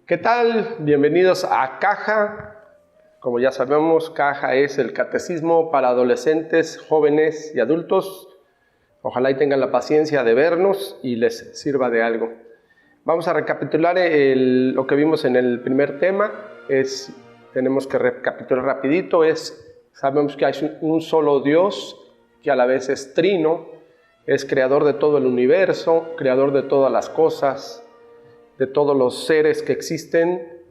¿Qué tal? Bienvenidos a Caja. Como ya sabemos, Caja es el catecismo para adolescentes, jóvenes y adultos. Ojalá y tengan la paciencia de vernos y les sirva de algo. Vamos a recapitular lo que vimos en el primer tema. Tenemos que recapitular rapidito. Sabemos que hay un solo Dios, que a la vez es trino, es creador de todo el universo, creador de todas las cosas, de todos los seres que existen,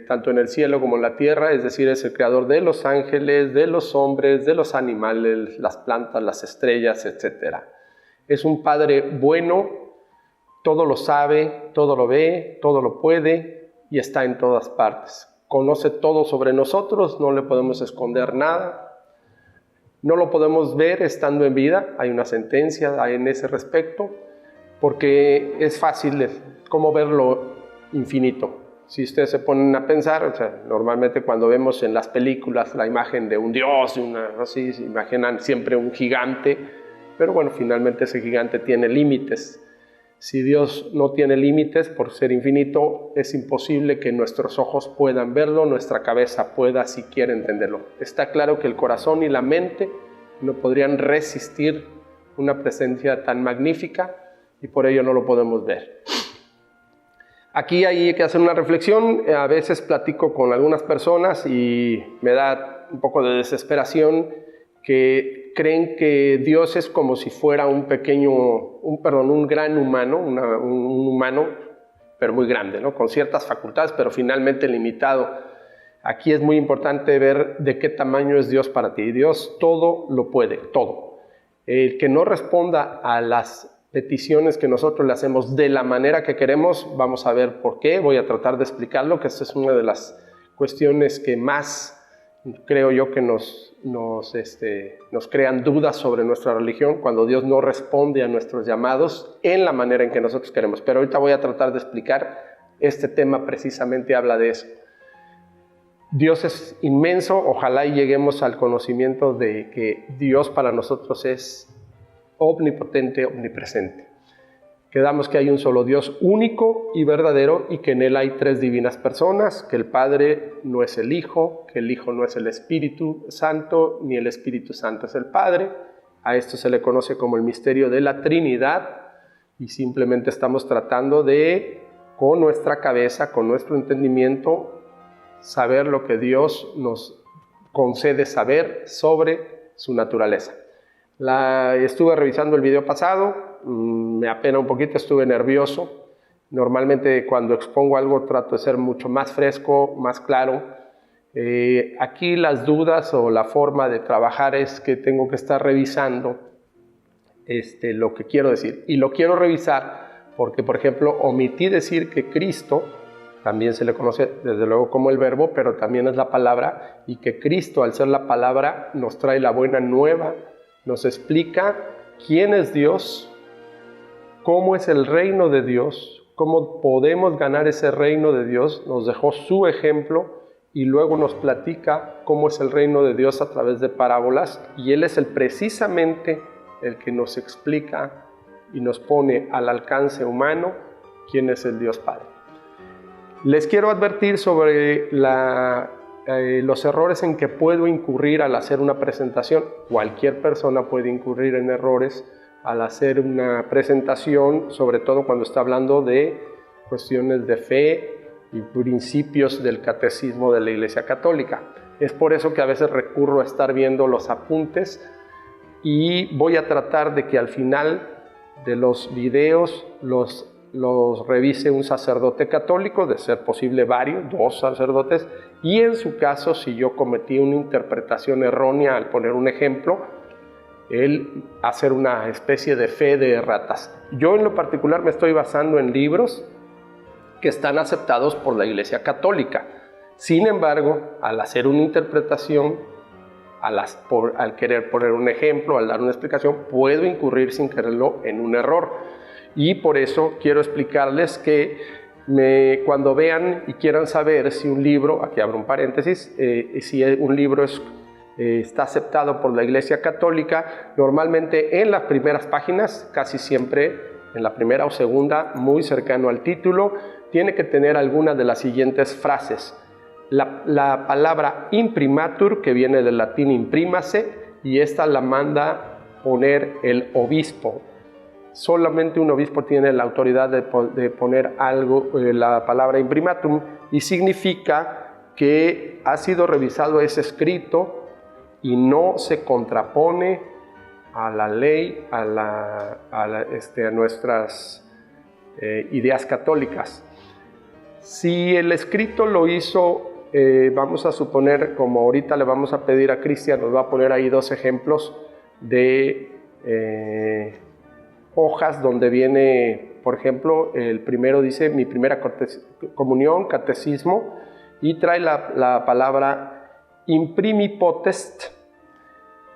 tanto en el cielo como en la tierra, es decir, es el creador de los ángeles, de los hombres, de los animales, las plantas, las estrellas, etc. Es un Padre bueno, todo lo sabe, todo lo ve, todo lo puede y está en todas partes. Conoce todo sobre nosotros, no le podemos esconder nada, no lo podemos ver estando en vida, hay una sentencia en ese respecto, porque es fácil cómo ver lo infinito. Si ustedes se ponen a pensar, normalmente cuando vemos en las películas la imagen de un dios, así, se imaginan siempre un gigante, pero bueno, finalmente ese gigante tiene límites. Si Dios no tiene límites, por ser infinito, es imposible que nuestros ojos puedan verlo, nuestra cabeza pueda siquiera entenderlo. Está claro que el corazón y la mente no podrían resistir una presencia tan magnífica y por ello no lo podemos ver. Aquí hay que hacer una reflexión. A veces platico con algunas personas y me da un poco de desesperación que creen que Dios es como si fuera un gran humano, un humano, pero muy grande, ¿no? Con ciertas facultades, pero finalmente limitado. Aquí es muy importante ver de qué tamaño es Dios para ti. Dios todo lo puede, todo. El que no responda a las peticiones que nosotros le hacemos de la manera que queremos, vamos a ver por qué, voy a tratar de explicarlo, que esta es una de las cuestiones que más creo yo que nos crean dudas sobre nuestra religión, cuando Dios no responde a nuestros llamados en la manera en que nosotros queremos. Pero ahorita voy a tratar de explicar, este tema precisamente habla de eso. Dios es inmenso, ojalá y lleguemos al conocimiento de que Dios para nosotros es omnipotente, omnipresente. Quedamos que hay un solo Dios único y verdadero y que en Él hay tres divinas personas, que el Padre no es el Hijo, que el Hijo no es el Espíritu Santo, ni el Espíritu Santo es el Padre. A esto se le conoce como el misterio de la Trinidad y simplemente estamos tratando de, con nuestra cabeza, con nuestro entendimiento, saber lo que Dios nos concede saber sobre su naturaleza. Estuve revisando el video pasado, me apena un poquito, estuve nervioso. Normalmente cuando expongo algo trato de ser mucho más fresco, más claro. Aquí las dudas o la forma de trabajar es que tengo que estar revisando lo que quiero decir. Y lo quiero revisar porque, por ejemplo, omití decir que Cristo, también se le conoce desde luego como el verbo, pero también es la palabra, y que Cristo, al ser la palabra, nos trae la buena nueva, nos explica quién es Dios, cómo es el reino de Dios, cómo podemos ganar ese reino de Dios, nos dejó su ejemplo y luego nos platica cómo es el reino de Dios a través de parábolas, y Él es precisamente el que nos explica y nos pone al alcance humano quién es el Dios Padre. Les quiero advertir sobre los errores en que puedo incurrir al hacer una presentación. Cualquier persona puede incurrir en errores al hacer una presentación, sobre todo cuando está hablando de cuestiones de fe y principios del catecismo de la Iglesia Católica. Es por eso que a veces recurro a estar viendo los apuntes y voy a tratar de que al final de los videos los revise un sacerdote católico, de ser posible varios, 2 sacerdotes, y en su caso, si yo cometí una interpretación errónea al poner un ejemplo, el hacer una especie de fe de erratas. Yo en lo particular me estoy basando en libros que están aceptados por la Iglesia Católica. Sin embargo, al hacer una interpretación, al querer poner un ejemplo, al dar una explicación, puedo incurrir sin quererlo en un error. Y por eso quiero explicarles que cuando vean y quieran saber si un libro, aquí abro un paréntesis, si un libro está aceptado por la Iglesia Católica, normalmente en las primeras páginas, casi siempre en la primera o segunda, muy cercano al título, tiene que tener alguna de las siguientes frases. La palabra imprimatur, que viene del latín imprímase, y esta la manda poner el obispo. Solamente un obispo tiene la autoridad de poner algo, la palabra imprimatum, y significa que ha sido revisado ese escrito y no se contrapone a la ley, a nuestras ideas católicas. Si el escrito lo hizo, vamos a suponer, como ahorita le vamos a pedir a Cristian, nos va a poner ahí 2 ejemplos de hojas donde viene, por ejemplo, el primero dice mi primera comunión, catecismo, y trae la palabra imprimi potest,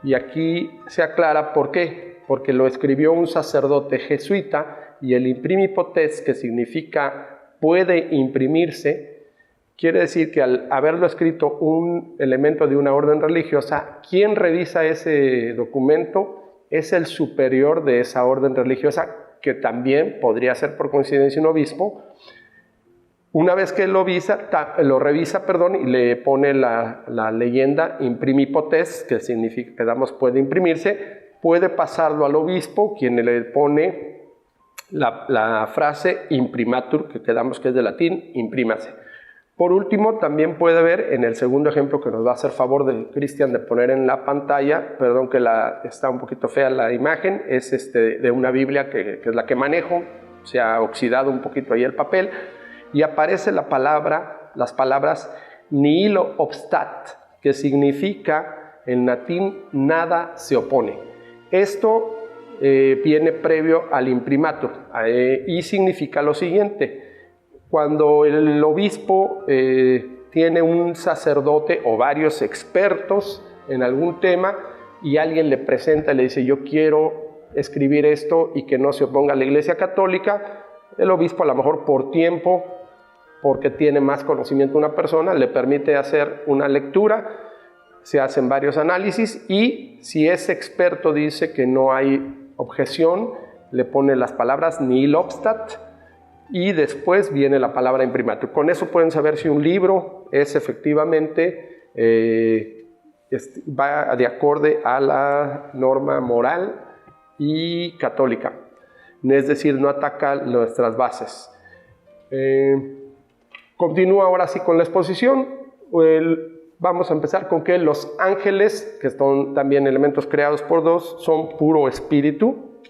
y aquí se aclara por qué, porque lo escribió un sacerdote jesuita, y el imprimi potest, que significa puede imprimirse, quiere decir que al haberlo escrito un elemento de una orden religiosa, quien revisa ese documento es el superior de esa orden religiosa, que también podría ser por coincidencia un obispo. Una vez que lo revisa, y le pone la leyenda imprimi potest, que significa que puede imprimirse, puede pasarlo al obispo, quien le pone la frase imprimatur, que quedamos que es de latín, imprímase. Por último, también puede ver en el segundo ejemplo que nos va a hacer favor de Cristian de poner en la pantalla, perdón que está un poquito fea la imagen, es de una Biblia que es la que manejo, se ha oxidado un poquito ahí el papel, y aparece las palabras nihilo obstat, que significa en latín nada se opone. Esto viene previo al imprimatur y significa lo siguiente: cuando el obispo tiene un sacerdote o varios expertos en algún tema y alguien le presenta y le dice yo quiero escribir esto y que no se oponga a la Iglesia Católica, el obispo a lo mejor por tiempo, porque tiene más conocimiento una persona, le permite hacer una lectura, se hacen varios análisis y si ese experto dice que no hay objeción, le pone las palabras nihil obstat y después viene la palabra imprimatur. Con eso pueden saber si un libro es efectivamente va de acorde a la norma moral y católica, es decir, no ataca nuestras bases. Continúo ahora sí con la exposición. Vamos a empezar con que los ángeles, que son también elementos creados por Dios, son puro espíritu,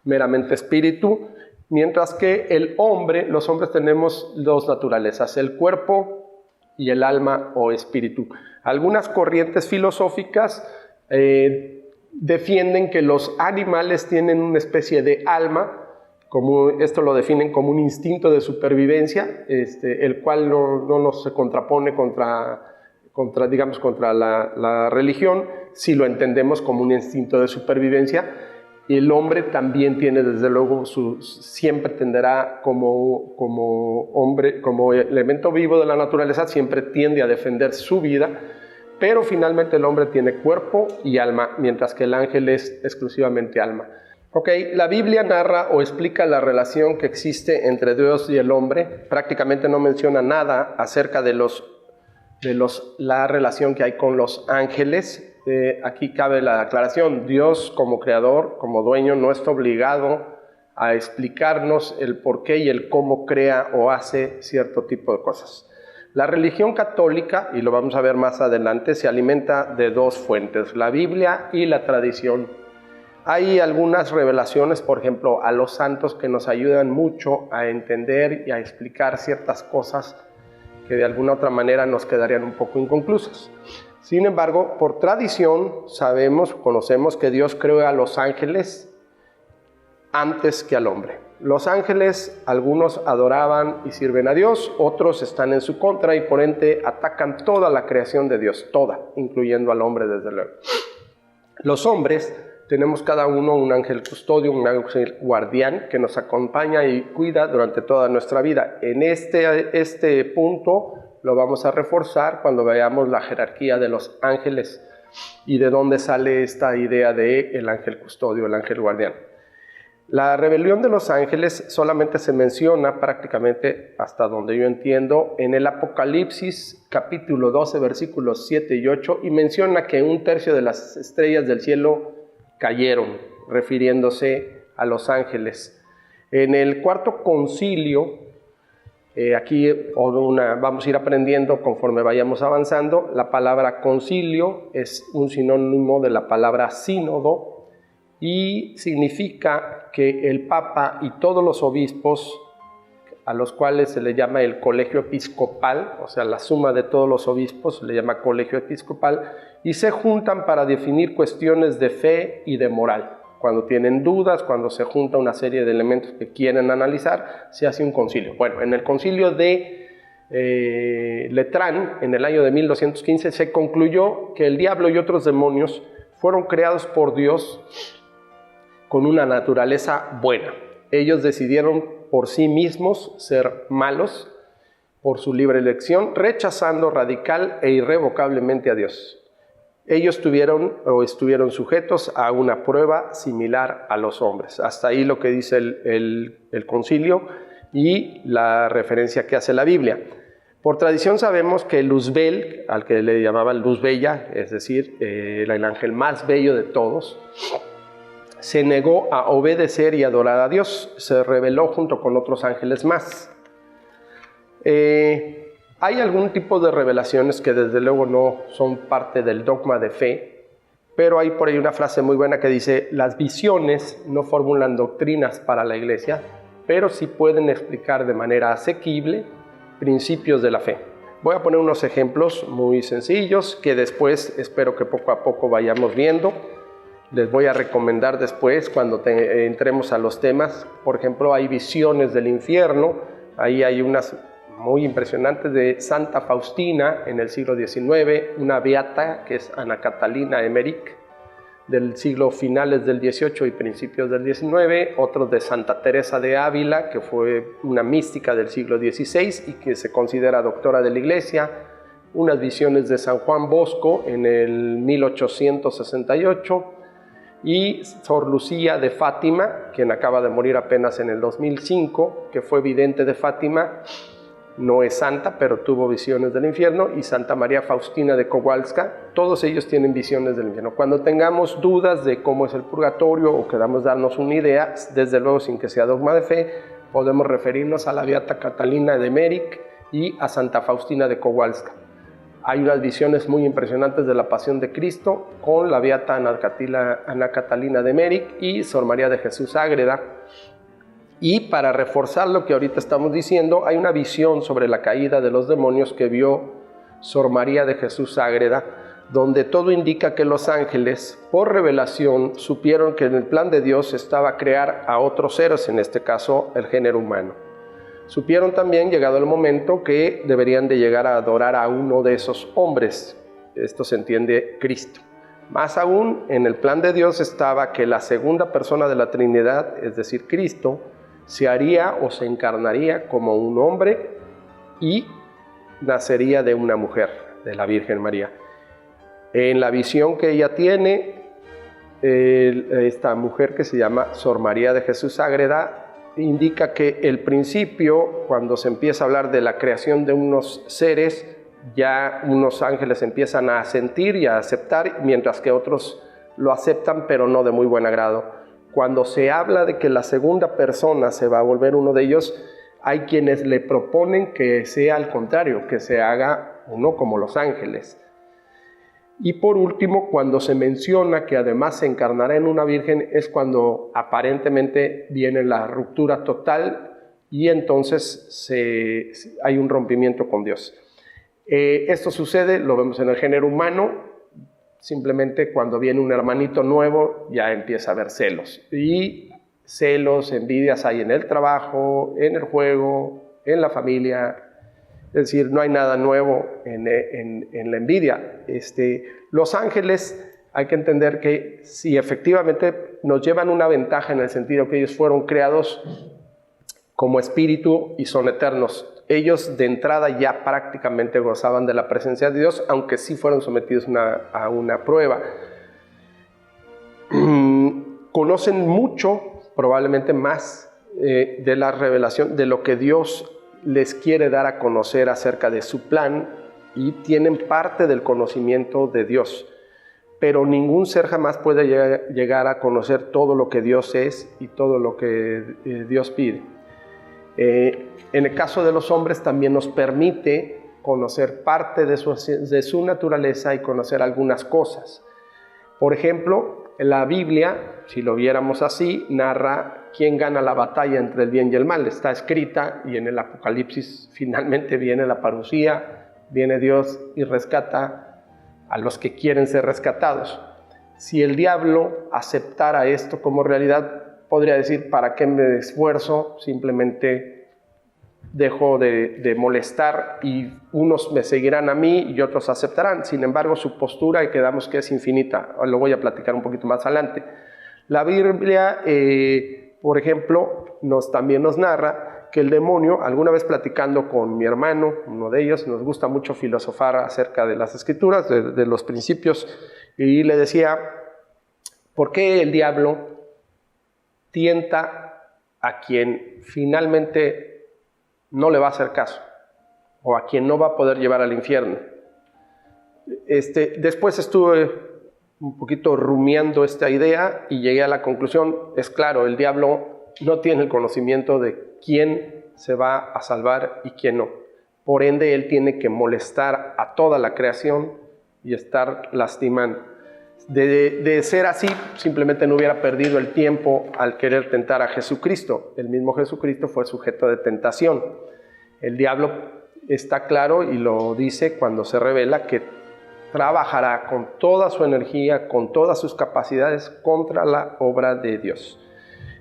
meramente espíritu, mientras que los hombres tenemos 2 naturalezas, el cuerpo y el alma o espíritu. Algunas corrientes filosóficas defienden que los animales tienen una especie de alma, esto lo definen como un instinto de supervivencia, el cual no se contrapone contra la religión, si lo entendemos como un instinto de supervivencia. Y el hombre también tiene, desde luego, siempre tenderá como hombre, como elemento vivo de la naturaleza, siempre tiende a defender su vida, pero finalmente el hombre tiene cuerpo y alma, mientras que el ángel es exclusivamente alma. La Biblia narra o explica la relación que existe entre Dios y el hombre. Prácticamente no menciona nada acerca de la relación que hay con los ángeles. Aquí cabe la aclaración: Dios como creador, como dueño, no está obligado a explicarnos el por qué y el cómo crea o hace cierto tipo de cosas. La religión católica, y lo vamos a ver más adelante, se alimenta de 2 fuentes, la Biblia y la tradición. Hay algunas revelaciones, por ejemplo, a los santos, que nos ayudan mucho a entender y a explicar ciertas cosas que de alguna otra manera nos quedarían un poco inconclusas. Sin embargo, por tradición conocemos que Dios creó a los ángeles antes que al hombre. Los ángeles, algunos adoraban y sirven a Dios, otros están en su contra y por ende atacan toda la creación de Dios, toda, incluyendo al hombre desde luego. Los hombres tenemos cada uno un ángel custodio, un ángel guardián que nos acompaña y cuida durante toda nuestra vida. En este punto lo vamos a reforzar cuando veamos la jerarquía de los ángeles y de dónde sale esta idea de el ángel custodio, el ángel guardián. La rebelión de los ángeles solamente se menciona prácticamente, hasta donde yo entiendo, en el Apocalipsis capítulo 12, versículos 7 y 8, y menciona que 1/3 de las estrellas del cielo cayeron, refiriéndose a los ángeles. En el cuarto concilio, aquí vamos a ir aprendiendo conforme vayamos avanzando, la palabra concilio es un sinónimo de la palabra sínodo, y significa que el Papa y todos los obispos, a los cuales se le llama el colegio episcopal, o sea, la suma de todos los obispos se le llama colegio episcopal, y se juntan para definir cuestiones de fe y de moral. Cuando tienen dudas, cuando se junta una serie de elementos que quieren analizar, se hace un concilio. Bueno, en el concilio de Letrán, en el año de 1215, se concluyó que el diablo y otros demonios fueron creados por Dios con una naturaleza buena. Ellos decidieron por sí mismos ser malos por su libre elección, rechazando radical e irrevocablemente a Dios. Ellos estuvieron sujetos a una prueba similar a los hombres. Hasta ahí lo que dice el concilio y la referencia que hace la Biblia. Por tradición sabemos que Luzbel, al que le llamaban Luz Bella, es decir, el ángel más bello de todos, se negó a obedecer y adorar a Dios, se rebeló junto con otros ángeles más. Hay algún tipo de revelaciones que desde luego no son parte del dogma de fe, pero hay por ahí una frase muy buena que dice: las visiones no formulan doctrinas para la iglesia, pero sí pueden explicar de manera asequible principios de la fe. Voy a poner unos ejemplos muy sencillos que después espero que poco a poco vayamos viendo. Les voy a recomendar después cuando entremos a los temas. Por ejemplo, hay visiones del infierno. Ahí hay unas muy impresionantes de Santa Faustina en el siglo XIX, una beata que es Ana Catalina Emmerich del siglo finales del XVIII y principios del XIX, otros de Santa Teresa de Ávila, que fue una mística del siglo XVI y que se considera doctora de la Iglesia, unas visiones de San Juan Bosco en el 1868, y Sor Lucía de Fátima, quien acaba de morir apenas en el 2005, que fue vidente de Fátima, no es santa, pero tuvo visiones del infierno, y Santa María Faustina de Kowalska, todos ellos tienen visiones del infierno. Cuando tengamos dudas de cómo es el purgatorio o queramos darnos una idea, desde luego sin que sea dogma de fe, podemos referirnos a la beata Catalina de Emmerich y a Santa Faustina de Kowalska. Hay unas visiones muy impresionantes de la Pasión de Cristo con la beata Ana Catalina de Emmerich y Sor María de Jesús Ágreda. Y para reforzar lo que ahorita estamos diciendo, hay una visión sobre la caída de los demonios que vio Sor María de Jesús Ágreda, donde todo indica que los ángeles, por revelación, supieron que en el plan de Dios estaba crear a otros seres, en este caso el género humano. Supieron también, llegado el momento, que deberían de llegar a adorar a uno de esos hombres. Esto se entiende Cristo. Más aún, en el plan de Dios estaba que la segunda persona de la Trinidad, es decir, Cristo, se haría o se encarnaría como un hombre y nacería de una mujer, de la Virgen María. En la visión que ella tiene, esta mujer que se llama Sor María de Jesús Ágreda, indica que el principio, cuando se empieza a hablar de la creación de unos seres, ya unos ángeles empiezan a sentir y a aceptar, mientras que otros lo aceptan, pero no de muy buen agrado. Cuando se habla de que la segunda persona se va a volver uno de ellos, hay quienes le proponen que sea al contrario, que se haga uno como los ángeles. Y por último, cuando se menciona que además se encarnará en una virgen, es cuando aparentemente viene la ruptura total y entonces hay un rompimiento con Dios. Esto sucede, lo vemos en el género humano, simplemente cuando viene un hermanito nuevo ya empieza a haber celos. Y celos, envidias hay en el trabajo, en el juego, en la familia. Es decir, no hay nada nuevo en la envidia. Los ángeles, hay que entender que si efectivamente nos llevan una ventaja en el sentido que ellos fueron creados como espíritu y son eternos. Ellos de entrada ya prácticamente gozaban de la presencia de Dios, aunque sí fueron sometidos a una prueba. Conocen mucho, probablemente más, de la revelación, de lo que Dios les quiere dar a conocer acerca de su plan, y tienen parte del conocimiento de Dios. Pero ningún ser jamás puede llegar a conocer todo lo que Dios es y todo lo que Dios pide. En el caso de los hombres también nos permite conocer parte de su naturaleza y conocer algunas cosas. Por ejemplo, la Biblia, si lo viéramos así, narra quién gana la batalla entre el bien y el mal. Está escrita, y en el Apocalipsis finalmente viene la parucía, viene Dios y rescata a los que quieren ser rescatados. Si el diablo aceptara esto como realidad, podría decir, ¿para qué me esfuerzo? Simplemente dejo de molestar y unos me seguirán a mí y otros aceptarán. Sin embargo, su postura, y quedamos que es infinita. Lo voy a platicar un poquito más adelante. La Biblia, por ejemplo, también nos narra que el demonio, alguna vez platicando con mi hermano, uno de ellos, nos gusta mucho filosofar acerca de las escrituras, de los principios, y le decía, ¿por qué el diablo tienta a quien finalmente no le va a hacer caso, o a quien no va a poder llevar al infierno? Después estuve un poquito rumiando esta idea y llegué a la conclusión, es claro, el diablo no tiene el conocimiento de quién se va a salvar y quién no. Por ende, él tiene que molestar a toda la creación y estar lastimando. De ser así, simplemente no hubiera perdido el tiempo al querer tentar a Jesucristo. El mismo Jesucristo fue sujeto de tentación. El diablo está claro y lo dice cuando se revela que trabajará con toda su energía, con todas sus capacidades contra la obra de Dios.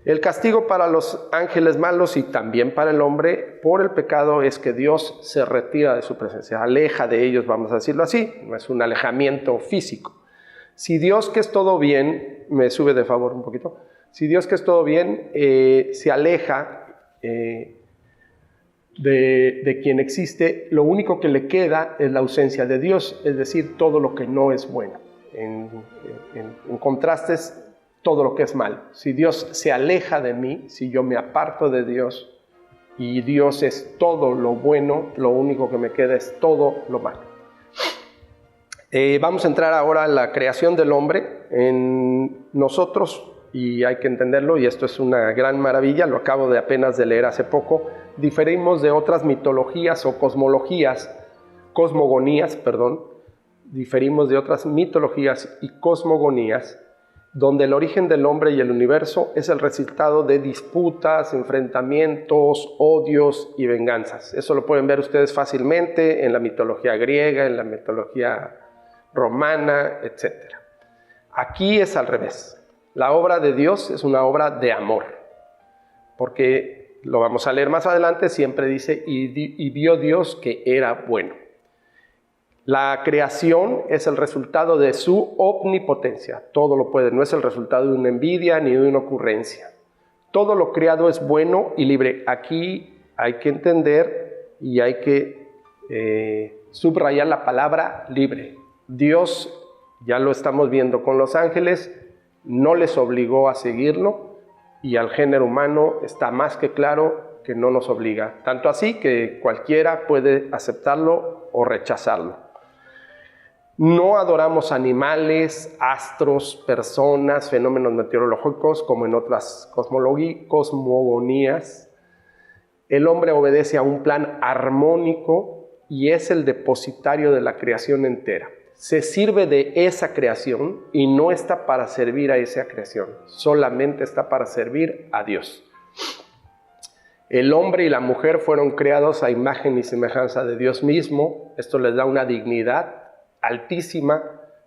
El castigo para los ángeles malos y también para el hombre por el pecado es que Dios se retira de su presencia, aleja de ellos, vamos a decirlo así, no es un alejamiento físico. Si Dios, que es todo bien, me sube de favor un poquito, si Dios, que es todo bien, se aleja de quien existe, lo único que le queda es la ausencia de Dios, es decir, todo lo que no es bueno. En contrastes, todo lo que es mal. Si Dios se aleja de mí, si yo me aparto de Dios y Dios es todo lo bueno, lo único que me queda es todo lo malo. Vamos a entrar ahora en la creación del hombre. En nosotros, y hay que entenderlo, y esto es una gran maravilla, lo acabo de apenas de leer hace poco, diferimos de otras mitologías o cosmogonías, diferimos de otras mitologías y cosmogonías, donde el origen del hombre y el universo es el resultado de disputas, enfrentamientos, odios y venganzas. Eso lo pueden ver ustedes fácilmente en la mitología griega, en la mitología romana, etc. Aquí es al revés. La obra de Dios es una obra de amor, porque lo vamos a leer más adelante, siempre dice, y vio Dios que era bueno. La creación es el resultado de su omnipotencia, todo lo puede, no es el resultado de una envidia ni de una ocurrencia. Todo lo creado es bueno y libre. Aquí hay que entender y hay que subrayar la palabra libre. Dios, ya lo estamos viendo con los ángeles, no les obligó a seguirlo, y al género humano está más que claro que no nos obliga. Tanto así que cualquiera puede aceptarlo o rechazarlo. No adoramos animales, astros, personas, fenómenos meteorológicos como en otras cosmogonías. El hombre obedece a un plan armónico y es el depositario de la creación entera. Se sirve de esa creación y no está para servir a esa creación, solamente está para servir a Dios. El hombre y la mujer fueron creados a imagen y semejanza de Dios mismo. Esto les da una dignidad altísima.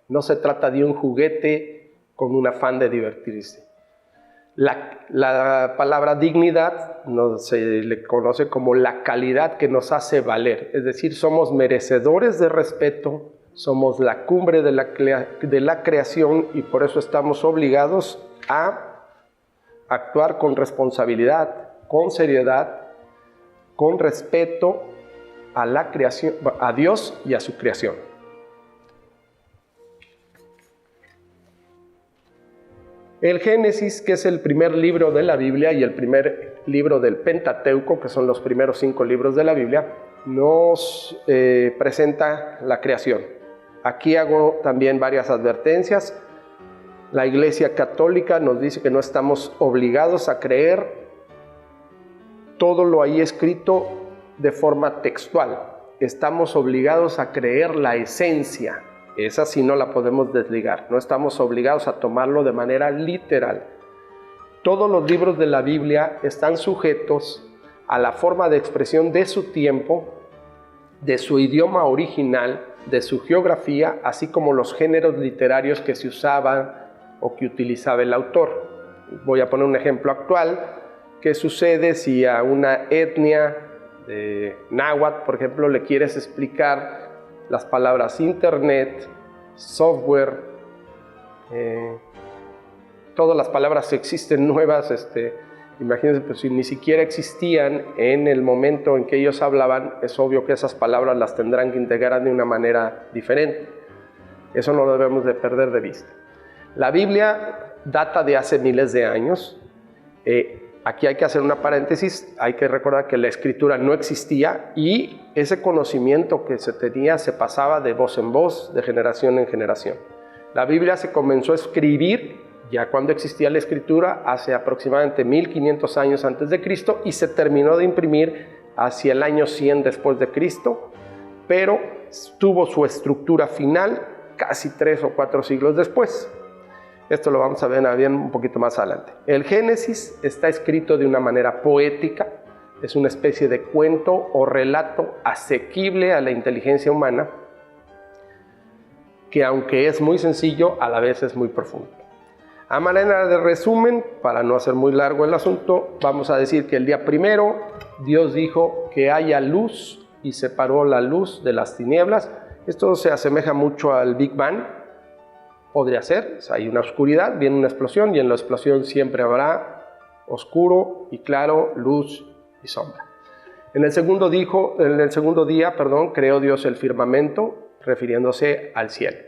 No se trata de un juguete con un afán de divertirse. La palabra dignidad se le conoce como la calidad que nos hace valer. Es decir, somos merecedores de respeto, somos la cumbre de la creación y por eso estamos obligados a actuar con responsabilidad, con seriedad, con respeto a la creación, a Dios y a su creación. El Génesis, que es el primer libro de la Biblia y el primer libro del Pentateuco, que son los primeros 5 libros de la Biblia, nos presenta la creación. Aquí hago también varias advertencias. La Iglesia Católica nos dice que no estamos obligados a creer todo lo ahí escrito de forma textual. Estamos obligados a creer la esencia. Esa sí no la podemos desligar. No estamos obligados a tomarlo de manera literal. Todos los libros de la Biblia están sujetos a la forma de expresión de su tiempo, de su idioma original, de su geografía, así como los géneros literarios que se usaban o que utilizaba el autor. Voy a poner un ejemplo actual. ¿Qué sucede si a una etnia de náhuatl, por ejemplo, le quieres explicar las palabras internet, software, todas las palabras existen nuevas, imagínense, pues si ni siquiera existían en el momento en que ellos hablaban, es obvio que esas palabras las tendrán que integrar de una manera diferente. Eso no lo debemos de perder de vista. La Biblia data de hace miles de años. Aquí hay que hacer una paréntesis, hay que recordar que la escritura no existía y ese conocimiento que se tenía se pasaba de voz en voz, de generación en generación. La Biblia se comenzó a escribir ya cuando existía la escritura, hace aproximadamente 1500 años antes de Cristo, y se terminó de imprimir hacia el año 100 después de Cristo, pero tuvo su estructura final casi 3 o 4 siglos después. Esto lo vamos a ver bien un poquito más adelante. El Génesis está escrito de una manera poética, es una especie de cuento o relato asequible a la inteligencia humana, que aunque es muy sencillo, a la vez es muy profundo. A manera de resumen, para no hacer muy largo el asunto, vamos a decir que el día primero Dios dijo que haya luz y separó la luz de las tinieblas. Esto se asemeja mucho al Big Bang. Podría ser, hay una oscuridad, viene una explosión y en la explosión siempre habrá oscuro y claro, luz y sombra. En el segundo día, creó Dios el firmamento, refiriéndose al cielo.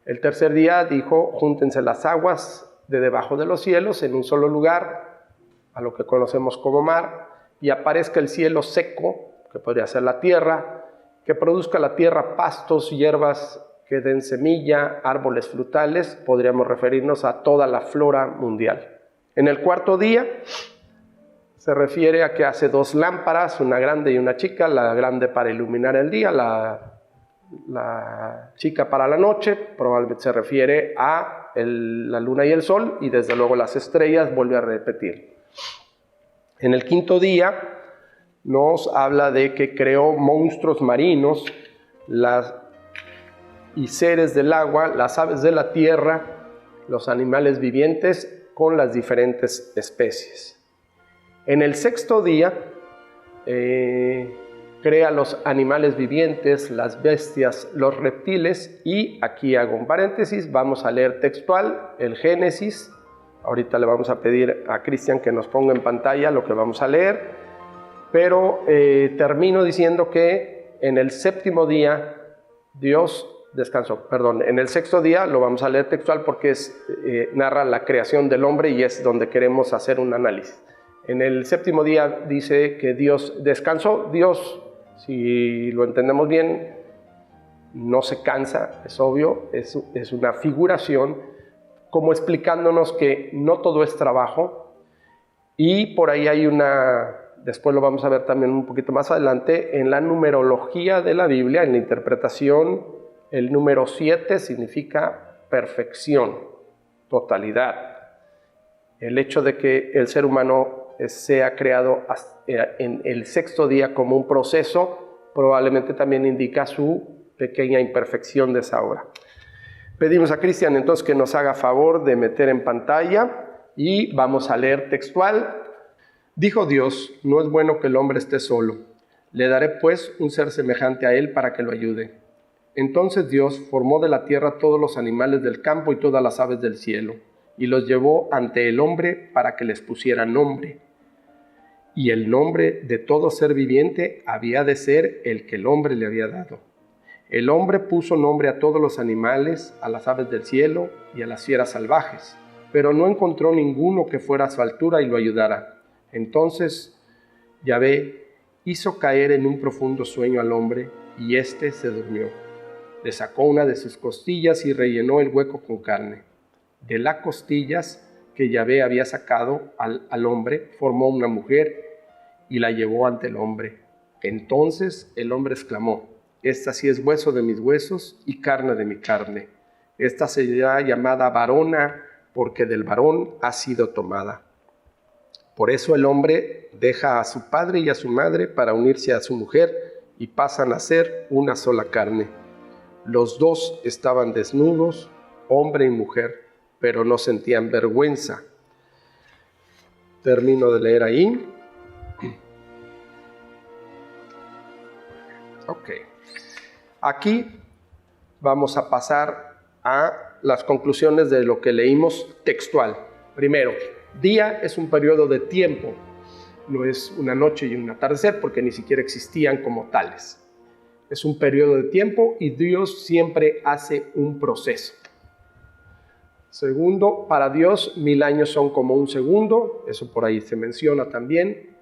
El tercer día dijo, júntense las aguas de debajo de los cielos en un solo lugar, a lo que conocemos como mar, y aparezca el cielo seco, que podría ser la tierra, que produzca la tierra pastos, hierbas, que den semilla, árboles frutales, podríamos referirnos a toda la flora mundial. En el cuarto día se refiere a que hace 2 lámparas, una grande y una chica, la grande para iluminar el día, la chica para la noche, probablemente se refiere a la luna y el sol, y desde luego las estrellas, vuelve a repetir. En el quinto día nos habla de que creó monstruos marinos, y seres del agua, las aves de la tierra, los animales vivientes con las diferentes especies. En el sexto día crea los animales vivientes, las bestias, los reptiles, y aquí hago un paréntesis, vamos a leer textual el Génesis. Ahorita le vamos a pedir a Cristian que nos ponga en pantalla lo que vamos a leer, pero termino diciendo que en el séptimo día Dios descansó. En el sexto día lo vamos a leer textual porque narra la creación del hombre y es donde queremos hacer un análisis. En el séptimo día dice que Dios descansó. Dios, si lo entendemos bien, no se cansa, es obvio, es una figuración, como explicándonos que no todo es trabajo, y por ahí hay después lo vamos a ver también un poquito más adelante, en la numerología de la Biblia, en la interpretación, el número 7 significa perfección, totalidad. El hecho de que el ser humano sea creado en el sexto día como un proceso, probablemente también indica su pequeña imperfección de esa obra. Pedimos a Cristian entonces que nos haga favor de meter en pantalla y vamos a leer textual. Dijo Dios, no es bueno que el hombre esté solo. Le daré pues un ser semejante a él para que lo ayude. Entonces Dios formó de la tierra todos los animales del campo y todas las aves del cielo, y los llevó ante el hombre para que les pusiera nombre. Y el nombre de todo ser viviente había de ser el que el hombre le había dado. El hombre puso nombre a todos los animales, a las aves del cielo y a las fieras salvajes, pero no encontró ninguno que fuera a su altura y lo ayudara. Entonces Yahvé hizo caer en un profundo sueño al hombre, y éste se durmió. Le sacó una de sus costillas y rellenó el hueco con carne. De las costillas que Yahvé había sacado al hombre, formó una mujer y la llevó ante el hombre. Entonces el hombre exclamó: esta sí es hueso de mis huesos y carne de mi carne. Esta será llamada varona, porque del varón ha sido tomada. Por eso el hombre deja a su padre y a su madre para unirse a su mujer, y pasan a ser una sola carne. Los dos estaban desnudos, hombre y mujer, pero no sentían vergüenza. Termino de leer ahí. Ok. Aquí vamos a pasar a las conclusiones de lo que leímos textual. Primero, día es un periodo de tiempo, no es una noche y un atardecer, porque ni siquiera existían como tales. Es un periodo de tiempo y Dios siempre hace un proceso. Segundo, para Dios 1000 años son como un segundo, eso por ahí se menciona también.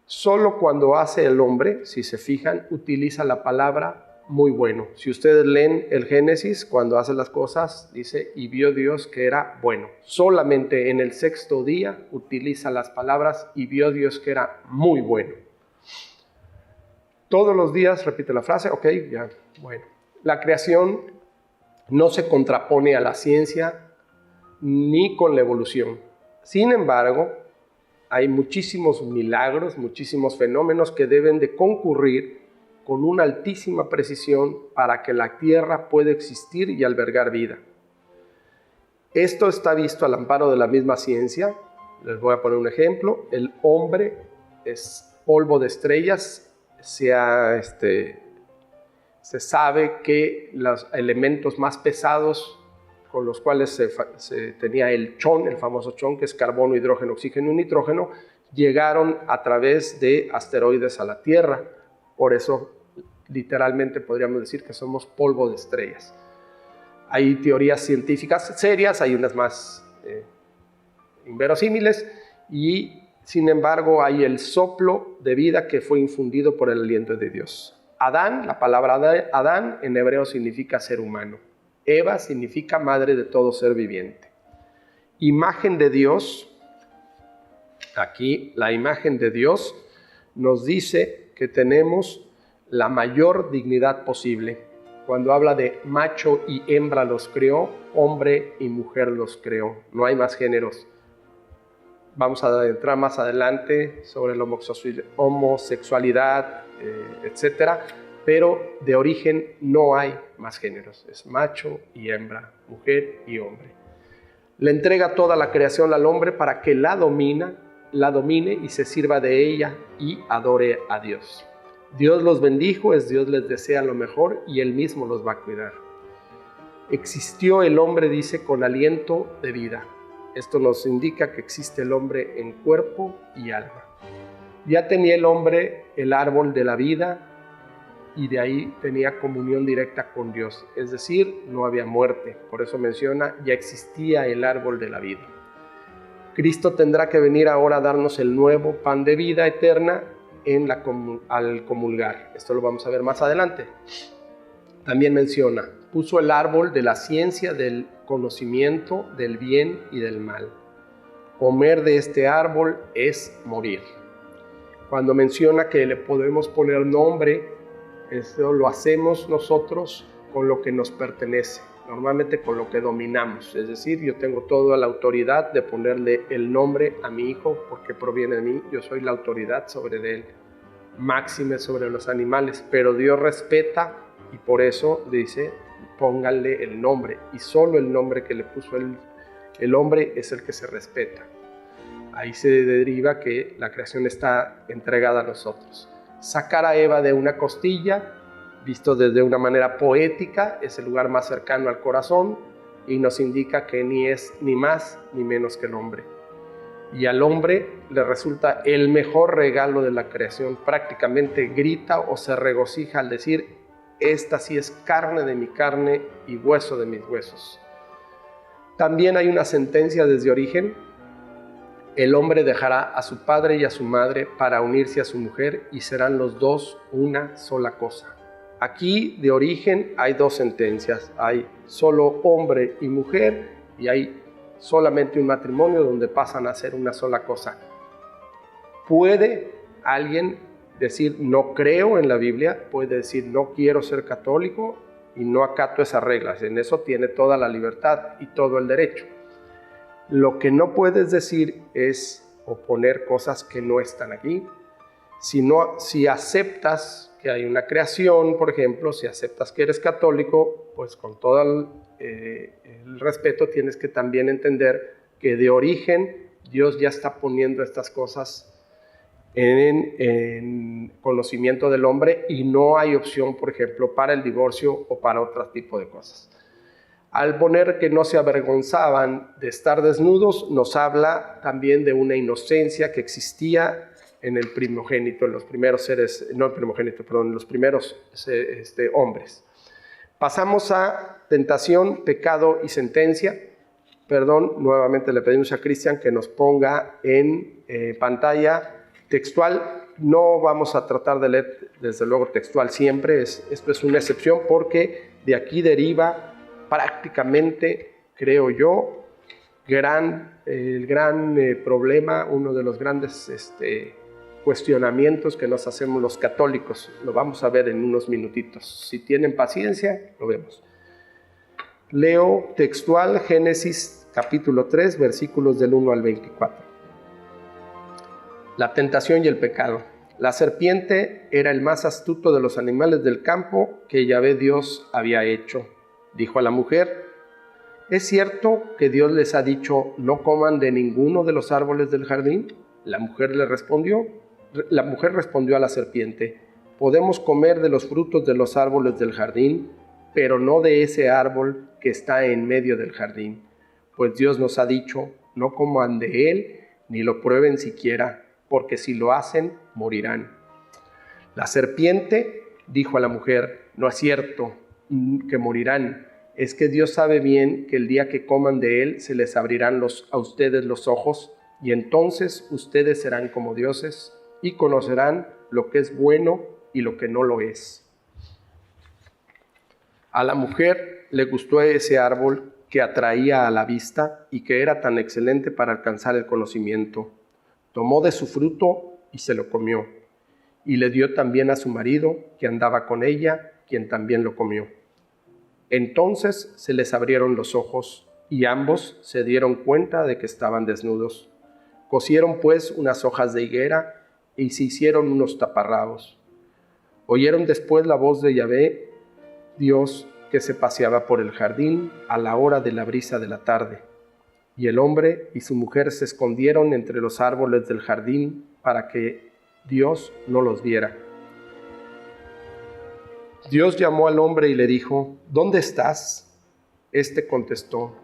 Solo cuando hace el hombre, si se fijan, utiliza la palabra muy bueno. Si ustedes leen el Génesis, cuando hace las cosas, dice, y vio Dios que era bueno. Solamente en el sexto día utiliza las palabras, y vio Dios que era muy bueno. Todos los días repite la frase, ok, ya, bueno. La creación no se contrapone a la ciencia ni con la evolución. Sin embargo, hay muchísimos milagros, muchísimos fenómenos que deben de concurrir con una altísima precisión para que la tierra pueda existir y albergar vida. Esto está visto al amparo de la misma ciencia. Les voy a poner un ejemplo. El hombre es polvo de estrellas. Se sabe que los elementos más pesados con los cuales se tenía el chon, el famoso chon, que es carbono, hidrógeno, oxígeno y nitrógeno, llegaron a través de asteroides a la Tierra. Por eso, literalmente, podríamos decir que somos polvo de estrellas. Hay teorías científicas serias, hay unas más inverosímiles, y sin embargo hay el soplo de vida que fue infundido por el aliento de Dios. Adán, la palabra Adán en hebreo significa ser humano. Eva significa madre de todo ser viviente. Imagen de Dios, aquí la imagen de Dios nos dice que tenemos la mayor dignidad posible. Cuando habla de macho y hembra los creó, hombre y mujer los creó. No hay más géneros. Vamos a entrar más adelante sobre la homosexualidad, etcétera. Pero de origen no hay más géneros. Es macho y hembra, mujer y hombre. Le entrega toda la creación al hombre para que la domine y se sirva de ella y adore a Dios. Dios los bendijo, Dios les desea lo mejor y Él mismo los va a cuidar. Existió el hombre, dice, con aliento de vida. Esto nos indica que existe el hombre en cuerpo y alma. Ya tenía el hombre el árbol de la vida y de ahí tenía comunión directa con Dios. Es decir, no había muerte. Por eso menciona, ya existía el árbol de la vida. Cristo tendrá que venir ahora a darnos el nuevo pan de vida eterna al comulgar. Esto lo vamos a ver más adelante. También menciona, puso el árbol de la ciencia, del conocimiento, del bien y del mal. Comer de este árbol es morir. Cuando menciona que le podemos poner nombre, eso lo hacemos nosotros con lo que nos pertenece. normalmente con lo que dominamos. Es decir, yo tengo toda la autoridad de ponerle el nombre a mi hijo porque proviene de mí. Yo soy la autoridad sobre él, máxime sobre los animales, pero Dios respeta y por eso dice, pónganle el nombre. Y solo el nombre que le puso el hombre es el que se respeta. Ahí se deriva que la creación está entregada a nosotros. Sacar a Eva de una costilla, visto desde una manera poética, es el lugar más cercano al corazón y nos indica que ni es ni más ni menos que el hombre. Y al hombre le resulta el mejor regalo de la creación. Prácticamente grita o se regocija al decir, esta sí es carne de mi carne y hueso de mis huesos. También hay una sentencia desde origen. El hombre dejará a su padre y a su madre para unirse a su mujer y serán los dos una sola cosa. Aquí de origen hay dos sentencias. Hay solo hombre y mujer y hay solamente un matrimonio donde pasan a ser una sola cosa. ¿Puede alguien decir no creo en la Biblia? Puede decir no quiero ser católico y no acato esas reglas. En eso tiene toda la libertad y todo el derecho. Lo que no puedes decir es oponer cosas que no están aquí. Si aceptas que hay una creación, por ejemplo, si aceptas que eres católico, pues con todo el respeto tienes que también entender que de origen Dios ya está poniendo estas cosas en conocimiento del hombre y no hay opción, por ejemplo, para el divorcio o para otro tipo de cosas. Al poner que no se avergonzaban de estar desnudos, nos habla también de una inocencia que existía en el primogénito, en los primeros seres, no el primogénito, perdón, en los primeros hombres. Pasamos a tentación, pecado y sentencia. Perdón, nuevamente le pedimos a Cristian que nos ponga en pantalla textual. No vamos a tratar de leer, desde luego, textual siempre. Esto es una excepción porque de aquí deriva prácticamente, creo yo, el gran problema, uno de los grandes cuestionamientos que nos hacemos los católicos. Lo vamos a ver en unos minutitos. Si tienen paciencia, lo vemos. Leo textual Génesis capítulo 3, versículos del 1 al 24. La tentación y el pecado. La serpiente era el más astuto de los animales del campo que Yahvé Dios había hecho. Dijo a la mujer, ¿es cierto que Dios les ha dicho no coman de ninguno de los árboles del jardín? La mujer respondió a la serpiente, podemos comer de los frutos de los árboles del jardín, pero no de ese árbol que está en medio del jardín, pues Dios nos ha dicho, no coman de él, ni lo prueben siquiera, porque si lo hacen, morirán. La serpiente dijo a la mujer, no es cierto que morirán, es que Dios sabe bien que el día que coman de él, se les abrirán a ustedes los ojos, y entonces ustedes serán como dioses, y conocerán lo que es bueno y lo que no lo es. A la mujer le gustó ese árbol que atraía a la vista y que era tan excelente para alcanzar el conocimiento. Tomó de su fruto y se lo comió, y le dio también a su marido, que andaba con ella, quien también lo comió. Entonces se les abrieron los ojos, y ambos se dieron cuenta de que estaban desnudos. Cosieron pues unas hojas de higuera, y se hicieron unos taparrabos. Oyeron después la voz de Yahvé, Dios, que se paseaba por el jardín a la hora de la brisa de la tarde. Y el hombre y su mujer se escondieron entre los árboles del jardín para que Dios no los viera. Dios llamó al hombre y le dijo, ¿dónde estás? Este contestó,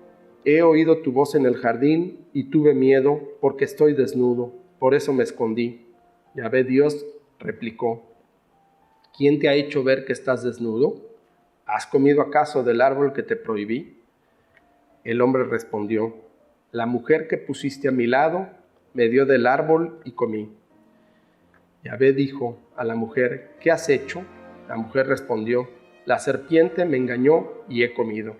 he oído tu voz en el jardín y tuve miedo porque estoy desnudo, por eso me escondí. Yahvé Dios replicó, ¿quién te ha hecho ver que estás desnudo? ¿Has comido acaso del árbol que te prohibí? El hombre respondió, la mujer que pusiste a mi lado me dio del árbol y comí. Yahvé dijo a la mujer, ¿qué has hecho? La mujer respondió, la serpiente me engañó y he comido.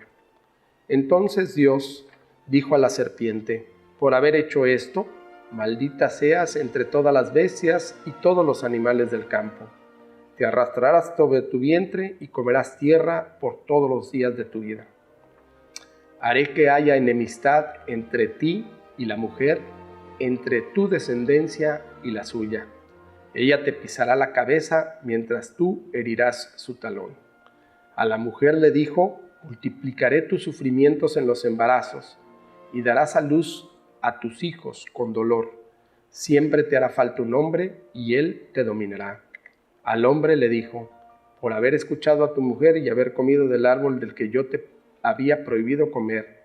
Entonces Dios dijo a la serpiente, por haber hecho esto, maldita seas entre todas las bestias y todos los animales del campo. Te arrastrarás sobre tu vientre y comerás tierra por todos los días de tu vida. Haré que haya enemistad entre ti y la mujer, entre tu descendencia y la suya. Ella te pisará la cabeza, mientras tú herirás su talón. A la mujer le dijo: multiplicaré tus sufrimientos en los embarazos, y darás a luz a tus hijos con dolor. Siempre te hará falta un hombre, y él te dominará. Al hombre le dijo: por haber escuchado a tu mujer y haber comido del árbol del que yo te había prohibido comer,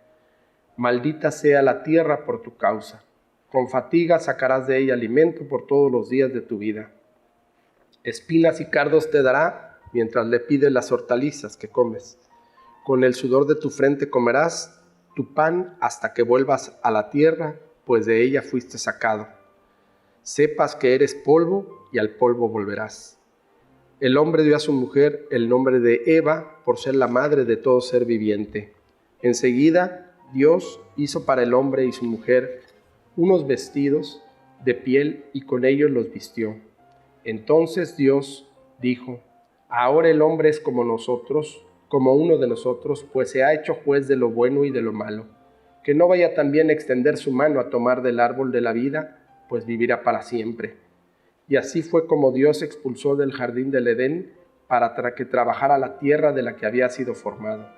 maldita sea la tierra por tu causa. Con fatiga sacarás de ella alimento por todos los días de tu vida. Espinas y cardos te dará mientras le pides las hortalizas que comes. Con el sudor de tu frente comerás tu pan hasta que vuelvas a la tierra, pues de ella fuiste sacado. Sepas que eres polvo y al polvo volverás. El hombre dio a su mujer el nombre de Eva por ser la madre de todo ser viviente. Enseguida Dios hizo para el hombre y su mujer unos vestidos de piel y con ellos los vistió. Entonces Dios dijo: ahora el hombre es como nosotros, como uno de nosotros, pues se ha hecho juez de lo bueno y de lo malo. Que no vaya también a extender su mano a tomar del árbol de la vida, pues vivirá para siempre. Y así fue como Dios expulsó del jardín del Edén para que trabajara la tierra de la que había sido formado.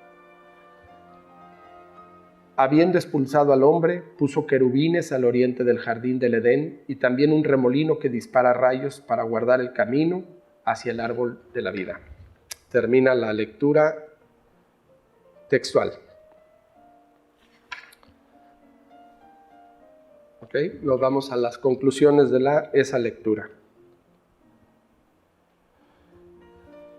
Habiendo expulsado al hombre, puso querubines al oriente del jardín del Edén y también un remolino que dispara rayos para guardar el camino hacia el árbol de la vida. Termina la lectura textual. Nos vamos a las conclusiones de esa lectura.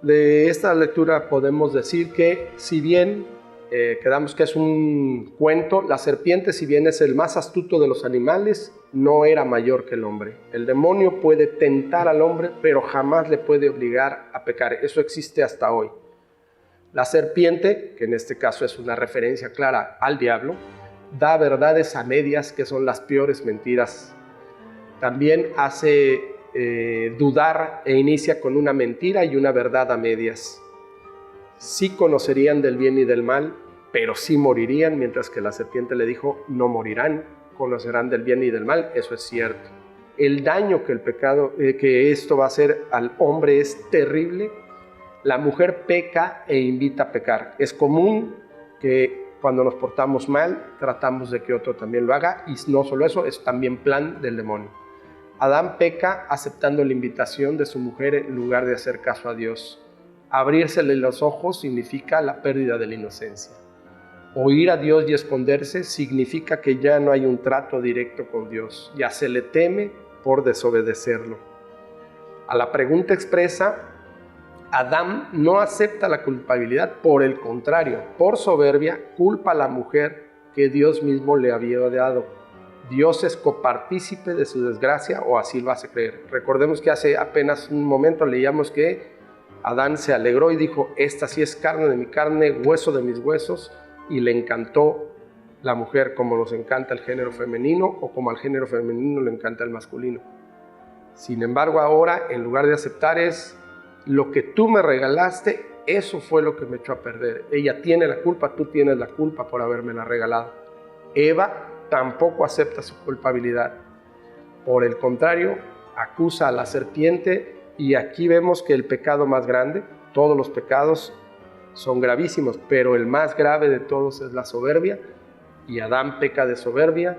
De esta lectura podemos decir que, si bien quedamos que es un cuento, la serpiente, si bien es el más astuto de los animales, no era mayor que el hombre. El demonio puede tentar al hombre, pero jamás le puede obligar a pecar. Eso existe hasta hoy. La serpiente, que en este caso es una referencia clara al diablo, da verdades a medias, que son las peores mentiras. También hace dudar e inicia con una mentira y una verdad a medias. Sí conocerían del bien y del mal, pero sí morirían, mientras que la serpiente le dijo: no morirán, conocerán del bien y del mal. Eso es cierto. El daño que el pecado, que esto va a hacer al hombre es terrible. La mujer peca e invita a pecar. Es común que cuando nos portamos mal, tratamos de que otro también lo haga, y no solo eso, es también plan del demonio. Adán peca aceptando la invitación de su mujer en lugar de hacer caso a Dios. Abrírsele los ojos significa la pérdida de la inocencia. Oír a Dios y esconderse significa que ya no hay un trato directo con Dios, ya se le teme por desobedecerlo. A la pregunta expresa, Adán no acepta la culpabilidad, por el contrario, por soberbia, culpa a la mujer que Dios mismo le había dado. Dios es copartícipe de su desgracia, o así lo hace creer. Recordemos que hace apenas un momento leíamos que Adán se alegró y dijo: esta sí es carne de mi carne, hueso de mis huesos, y le encantó la mujer como nos encanta el género femenino, o como al género femenino le encanta el masculino. Sin embargo, ahora, en lugar de aceptar, es: lo que tú me regalaste, eso fue lo que me echó a perder. Ella tiene la culpa, tú tienes la culpa por habérmela regalado. Eva tampoco acepta su culpabilidad. Por el contrario, acusa a la serpiente, y aquí vemos que el pecado más grande, todos los pecados son gravísimos, pero el más grave de todos es la soberbia, y Adán peca de soberbia,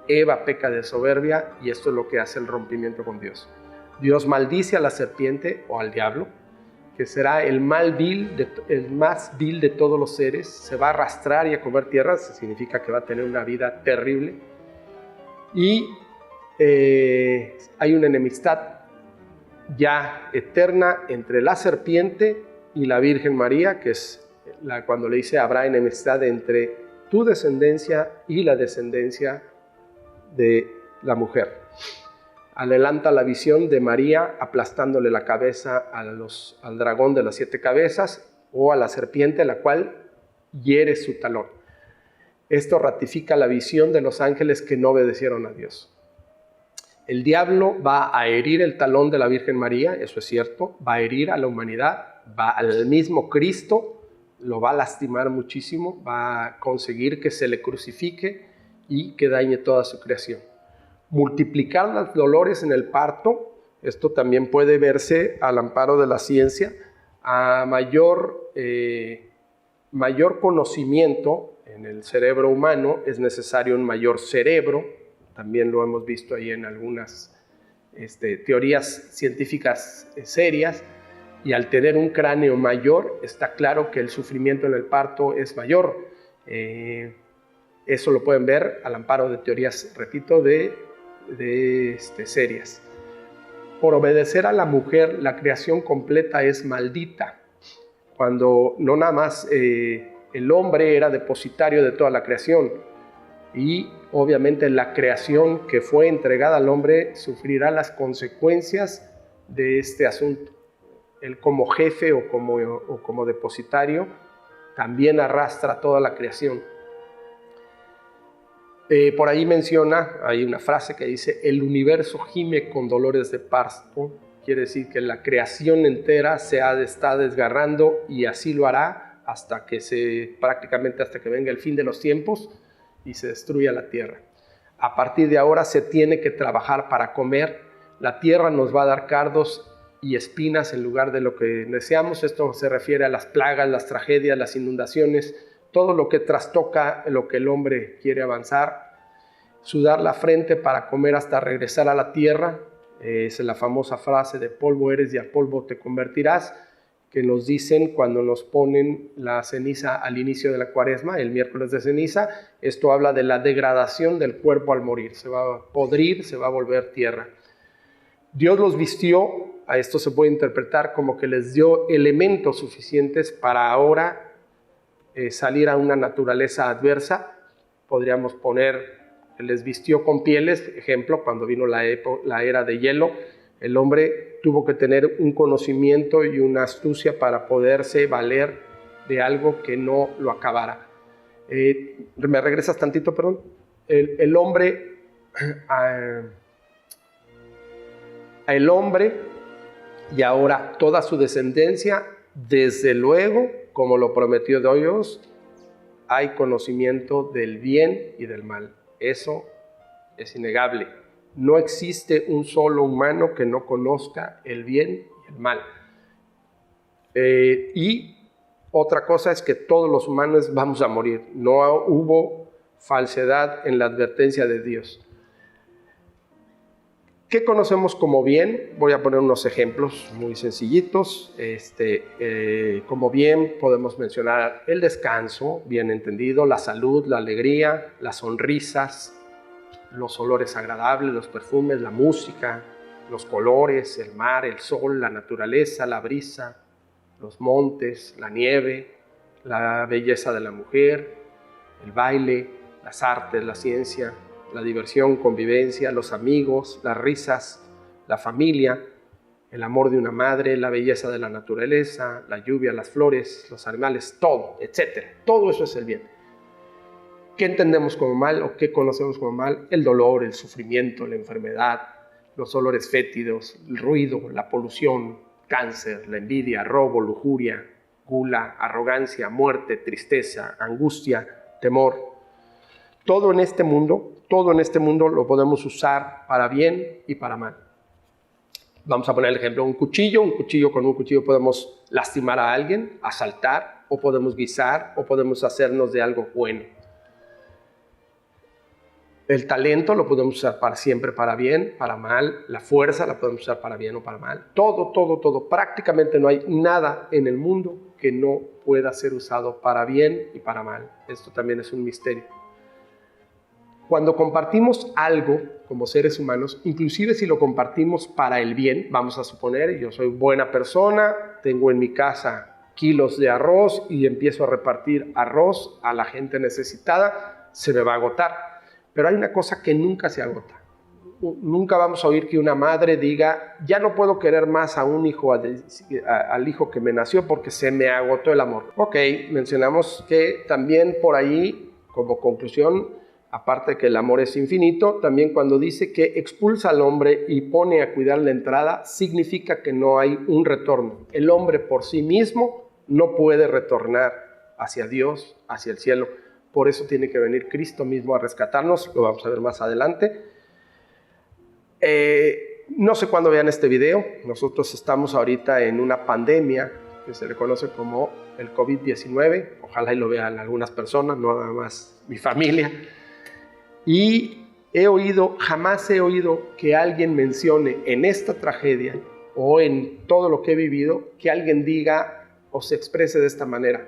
Eva peca de soberbia, y esto es lo que hace el rompimiento con Dios. Dios maldice a la serpiente, o al diablo, que será el más vil de todos los seres. Se va a arrastrar y a comer tierra, eso significa que va a tener una vida terrible. Y hay una enemistad ya eterna entre la serpiente y la Virgen María, que es cuando le dice: habrá enemistad entre tu descendencia y la descendencia de la mujer. Adelanta la visión de María aplastándole la cabeza al dragón de las 7 cabezas, o a la serpiente, la cual hiere su talón. Esto ratifica la visión de los ángeles que no obedecieron a Dios. El diablo va a herir el talón de la Virgen María, eso es cierto, va a herir a la humanidad, va al mismo Cristo, lo va a lastimar muchísimo, va a conseguir que se le crucifique y que dañe toda su creación. Multiplicar los dolores en el parto, esto también puede verse al amparo de la ciencia. A mayor conocimiento en el cerebro humano es necesario un mayor cerebro, también lo hemos visto ahí en algunas teorías científicas serias, y al tener un cráneo mayor está claro que el sufrimiento en el parto es mayor. Eso lo pueden ver al amparo de teorías, repito, serias. Por obedecer a la mujer, la creación completa es maldita. Cuando no nada más el hombre era depositario de toda la creación, y obviamente la creación que fue entregada al hombre sufrirá las consecuencias de este asunto. Él como jefe o como depositario también arrastra toda la creación. Por ahí menciona, hay una frase que dice: el universo gime con dolores de parto. Quiere decir que la creación entera se está desgarrando, y así lo hará prácticamente hasta que venga el fin de los tiempos y se destruya la tierra. A partir de ahora se tiene que trabajar para comer. La tierra nos va a dar cardos y espinas en lugar de lo que deseamos. Esto se refiere a las plagas, las tragedias, las inundaciones, todo lo que trastoca lo que el hombre quiere avanzar. Sudar la frente para comer hasta regresar a la tierra. Es la famosa frase de polvo eres y a polvo te convertirás, que nos dicen cuando nos ponen la ceniza al inicio de la cuaresma, el miércoles de ceniza. Esto habla de la degradación del cuerpo al morir. Se va a podrir, se va a volver tierra. Dios los vistió, a esto se puede interpretar como que les dio elementos suficientes para ahora salir a una naturaleza adversa. Podríamos poner, les vistió con pieles, ejemplo, cuando vino la era de hielo, el hombre tuvo que tener un conocimiento y una astucia para poderse valer de algo que no lo acabara. ¿Me regresas tantito, perdón? El hombre y ahora toda su descendencia, desde luego, como lo prometió Dios, hay conocimiento del bien y del mal. Eso es innegable. No existe un solo humano que no conozca el bien y el mal. Y otra cosa es que todos los humanos vamos a morir. No hubo falsedad en la advertencia de Dios. ¿Qué conocemos como bien? Voy a poner unos ejemplos muy sencillitos. Como bien podemos mencionar el descanso, bien entendido, la salud, la alegría, las sonrisas, los olores agradables, los perfumes, la música, los colores, el mar, el sol, la naturaleza, la brisa, los montes, la nieve, la belleza de la mujer, el baile, las artes, la ciencia, la diversión, convivencia, los amigos, las risas, la familia, el amor de una madre, la belleza de la naturaleza, la lluvia, las flores, los animales, todo, etc. Todo eso es el bien. ¿Qué entendemos como mal o qué conocemos como mal? El dolor, el sufrimiento, la enfermedad, los olores fétidos, el ruido, la polución, cáncer, la envidia, robo, lujuria, gula, arrogancia, muerte, tristeza, angustia, temor. Todo en este mundo lo podemos usar para bien y para mal. Vamos a poner el ejemplo, con un cuchillo podemos lastimar a alguien, asaltar, o podemos guisar, o podemos hacernos de algo bueno. El talento lo podemos usar para siempre, para bien, para mal. La fuerza la podemos usar para bien o para mal. Todo. Prácticamente no hay nada en el mundo que no pueda ser usado para bien y para mal. Esto también es un misterio. Cuando compartimos algo como seres humanos, inclusive si lo compartimos para el bien, vamos a suponer, yo soy buena persona, tengo en mi casa kilos de arroz y empiezo a repartir arroz a la gente necesitada, se me va a agotar. Pero hay una cosa que nunca se agota. Nunca vamos a oír que una madre diga, ya no puedo querer más a un hijo, al hijo que me nació porque se me agotó el amor. Ok, mencionamos que también por ahí, como conclusión, aparte de que el amor es infinito, también cuando dice que expulsa al hombre y pone a cuidar la entrada, significa que no hay un retorno. El hombre por sí mismo no puede retornar hacia Dios, hacia el cielo. Por eso tiene que venir Cristo mismo a rescatarnos, lo vamos a ver más adelante. No sé cuándo vean este video, nosotros estamos ahorita en una pandemia que se le conoce como el COVID-19, ojalá y lo vean algunas personas, no nada más mi familia. Y jamás he oído que alguien mencione en esta tragedia o en todo lo que he vivido, que alguien diga o se exprese de esta manera: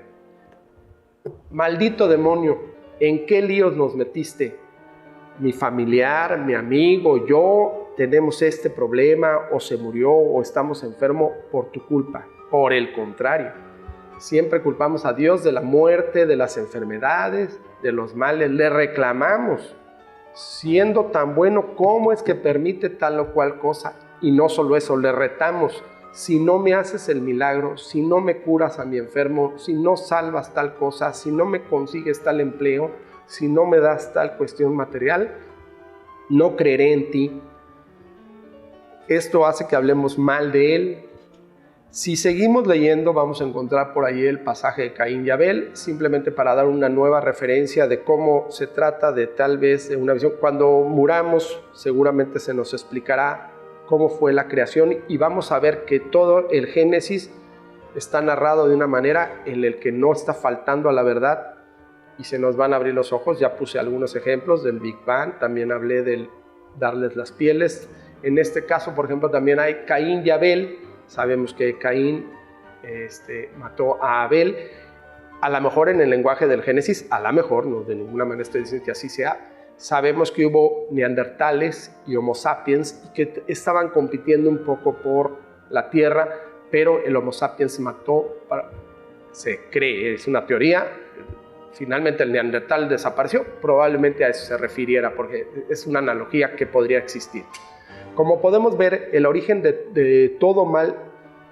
maldito demonio, ¿en qué líos nos metiste? Mi familiar, mi amigo, yo tenemos este problema, o se murió, o estamos enfermos por tu culpa. Por el contrario, siempre culpamos a Dios de la muerte, de las enfermedades, de los males. Le reclamamos, siendo tan bueno, ¿cómo es que permite tal o cual cosa? Y no solo eso, le retamos: si no me haces el milagro, si no me curas a mi enfermo, si no salvas tal cosa, si no me consigues tal empleo, si no me das tal cuestión material, no creeré en ti. Esto hace que hablemos mal de él. Si seguimos leyendo, vamos a encontrar por ahí el pasaje de Caín y Abel, simplemente para dar una nueva referencia de cómo se trata de tal vez de una visión. Cuando muramos, seguramente se nos explicará cómo fue la creación, y vamos a ver que todo el Génesis está narrado de una manera en la que no está faltando a la verdad, y se nos van a abrir los ojos. Ya puse algunos ejemplos del Big Bang, también hablé del darles las pieles. En este caso, por ejemplo, también hay Caín y Abel. Sabemos que Caín mató a Abel. A lo mejor en el lenguaje del Génesis, a lo mejor, no de ninguna manera estoy diciendo que así sea, sabemos que hubo neandertales y homo sapiens y que estaban compitiendo un poco por la tierra, pero el homo sapiens mató, se cree, es una teoría, finalmente el neandertal desapareció. Probablemente a eso se refiriera, porque es una analogía que podría existir. Como podemos ver, el origen de todo mal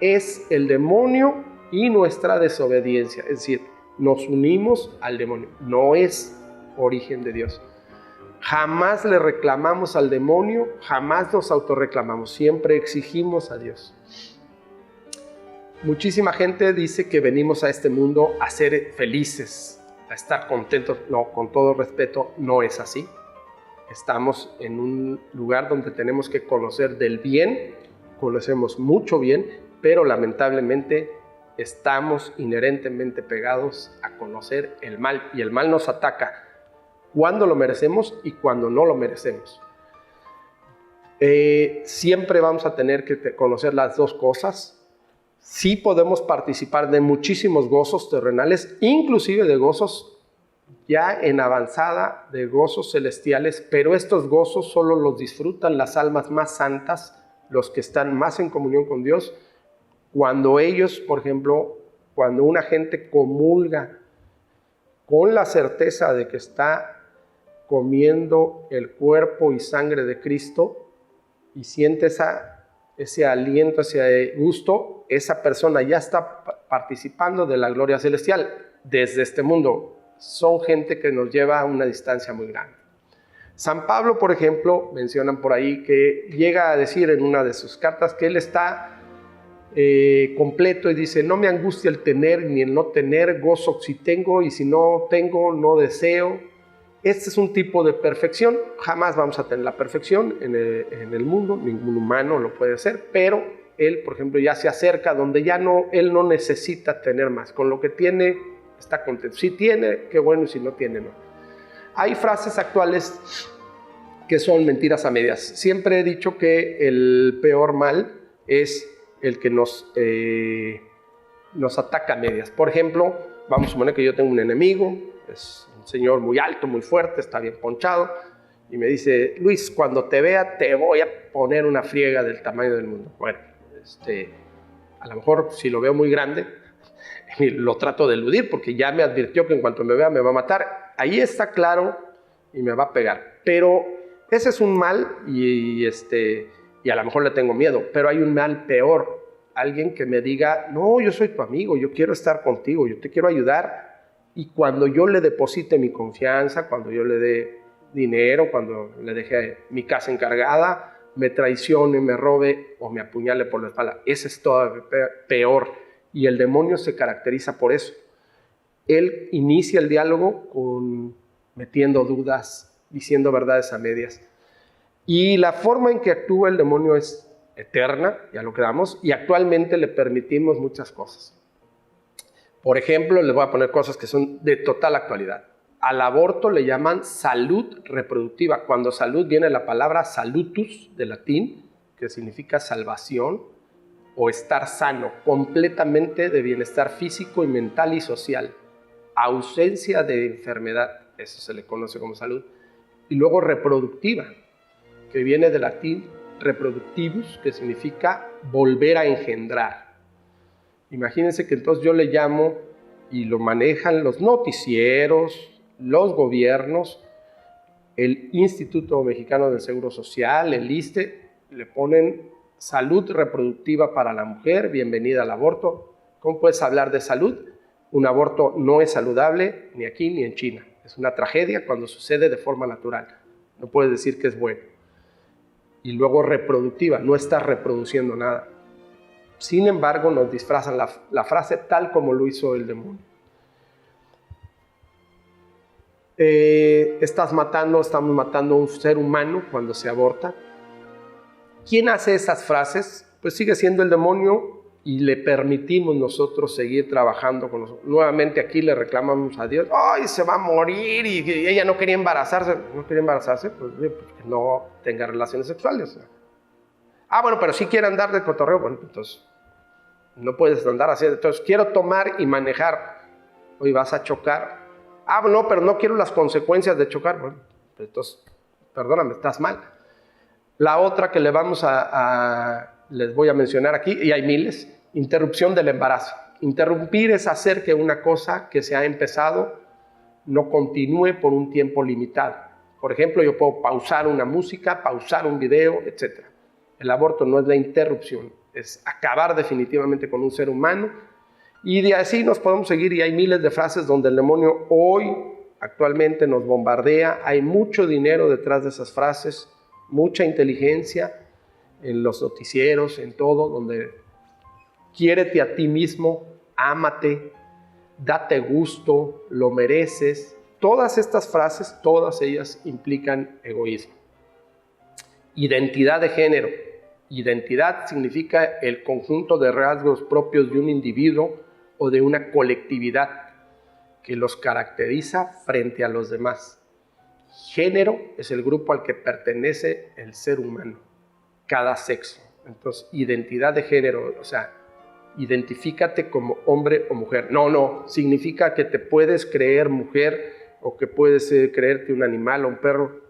es el demonio y nuestra desobediencia. Es decir, nos unimos al demonio. No es origen de Dios. Jamás le reclamamos al demonio, jamás nos autorreclamamos. Siempre exigimos a Dios. Muchísima gente dice que venimos a este mundo a ser felices, a estar contentos. No, con todo respeto, no es así. Estamos en un lugar donde tenemos que conocer del bien, conocemos mucho bien, pero lamentablemente estamos inherentemente pegados a conocer el mal, y el mal nos ataca cuando lo merecemos y cuando no lo merecemos. Siempre vamos a tener que conocer las dos cosas. Sí podemos participar de muchísimos gozos terrenales, inclusive de gozos ya en avanzada, de gozos celestiales, pero estos gozos solo los disfrutan las almas más santas, los que están más en comunión con Dios, cuando ellos, por ejemplo, cuando una gente comulga con la certeza de que está comiendo el cuerpo y sangre de Cristo y siente ese aliento, ese gusto, esa persona ya está participando de la gloria celestial desde este mundo. Son gente que nos lleva a una distancia muy grande. San Pablo, por ejemplo, mencionan por ahí que llega a decir en una de sus cartas que él está completo, y dice: no me angustia el tener ni el no tener, gozo si tengo, y si no tengo, no deseo. Este es un tipo de perfección. Jamás vamos a tener la perfección en el mundo, ningún humano lo puede hacer, pero él, por ejemplo, ya se acerca donde ya no, él no necesita tener más. Con lo que tiene, está contento. Si tiene, qué bueno, y si no tiene, no. Hay frases actuales que son mentiras a medias. Siempre he dicho que el peor mal es el que nos ataca a medias. Por ejemplo, vamos a suponer que yo tengo un enemigo, es un señor muy alto, muy fuerte, está bien ponchado, y me dice: Luis, cuando te vea te voy a poner una friega del tamaño del mundo. Bueno, a lo mejor si lo veo muy grande, lo trato de eludir, porque ya me advirtió que en cuanto me vea me va a matar. Ahí está claro y me va a pegar. Pero ese es un mal, y a lo mejor le tengo miedo. Pero hay un mal peor. Alguien que me diga: no, yo soy tu amigo, yo quiero estar contigo, yo te quiero ayudar. Y cuando yo le deposite mi confianza, cuando yo le dé dinero, cuando le deje mi casa encargada, me traicione, me robe o me apuñale por la espalda. Ese es todavía peor. Y el demonio se caracteriza por eso. él inicia el diálogo metiendo dudas, diciendo verdades a medias. Y la forma en que actúa el demonio es eterna, ya lo quedamos, y actualmente le permitimos muchas cosas. Por ejemplo, les voy a poner cosas que son de total actualidad. Al aborto le llaman salud reproductiva, cuando salud viene la palabra salutus, de latín, que significa salvación o estar sano, completamente de bienestar físico y mental y social, ausencia de enfermedad, eso se le conoce como salud. Y luego reproductiva, que viene del latín reproductivus, que significa volver a engendrar. Imagínense que entonces yo le llamo, y lo manejan los noticieros, los gobiernos, el Instituto Mexicano del Seguro Social, el ISSSTE, le ponen salud reproductiva para la mujer, bienvenida al aborto. ¿Cómo puedes hablar de salud? Un aborto no es saludable ni aquí ni en China. Es una tragedia cuando sucede de forma natural. No puedes decir que es bueno. Y luego reproductiva, no estás reproduciendo nada. Sin embargo, nos disfrazan la frase tal como lo hizo el demonio. Estamos matando a un ser humano cuando se aborta. ¿Quién hace esas frases? Pues sigue siendo el demonio y le permitimos nosotros seguir trabajando con nosotros. Nuevamente aquí le reclamamos a Dios, ¡ay, se va a morir! Y ella no quería embarazarse. ¿No quería embarazarse? Pues que no tenga relaciones sexuales. Bueno, pero sí quiere andar de cotorreo. Bueno, entonces no puedes andar así. Entonces quiero tomar y manejar. Hoy vas a chocar. No, pero no quiero las consecuencias de chocar. Bueno, pues entonces, perdóname, estás mal. La otra que les voy a mencionar aquí, y hay miles, interrupción del embarazo. Interrumpir es hacer que una cosa que se ha empezado no continúe por un tiempo limitado. Por ejemplo, yo puedo pausar una música, pausar un video, etc. El aborto no es la interrupción, es acabar definitivamente con un ser humano. Y de así nos podemos seguir, y hay miles de frases donde el demonio hoy, actualmente, nos bombardea. Hay mucho dinero detrás de esas frases, mucha inteligencia en los noticieros, en todo, donde quiérete a ti mismo, ámate, date gusto, lo mereces. Todas estas frases, todas ellas implican egoísmo. Identidad de género. Identidad significa el conjunto de rasgos propios de un individuo o de una colectividad que los caracteriza frente a los demás. Género es el grupo al que pertenece el ser humano, cada sexo. Entonces, identidad de género, o sea, identifícate como hombre o mujer. No, significa que te puedes creer mujer o que puedes creerte un animal o un perro.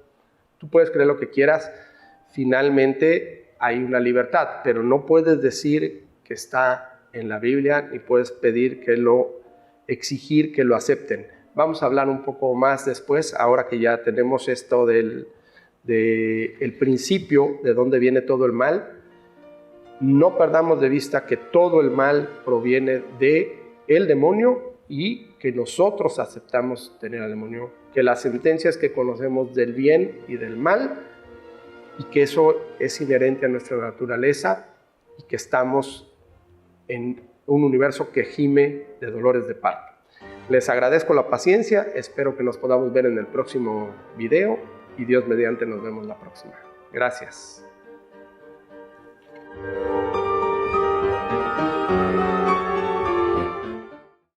Tú puedes creer lo que quieras. Finalmente hay una libertad, pero no puedes decir que está en la Biblia ni puedes exigir que lo acepten. Vamos a hablar un poco más después, ahora que ya tenemos esto del principio de dónde viene todo el mal. No perdamos de vista que todo el mal proviene del demonio y que nosotros aceptamos tener al demonio, que las sentencias que conocemos del bien y del mal, y que eso es inherente a nuestra naturaleza y que estamos en un universo que gime de dolores de parto. Les agradezco la paciencia, espero que nos podamos ver en el próximo video y Dios mediante nos vemos la próxima. Gracias.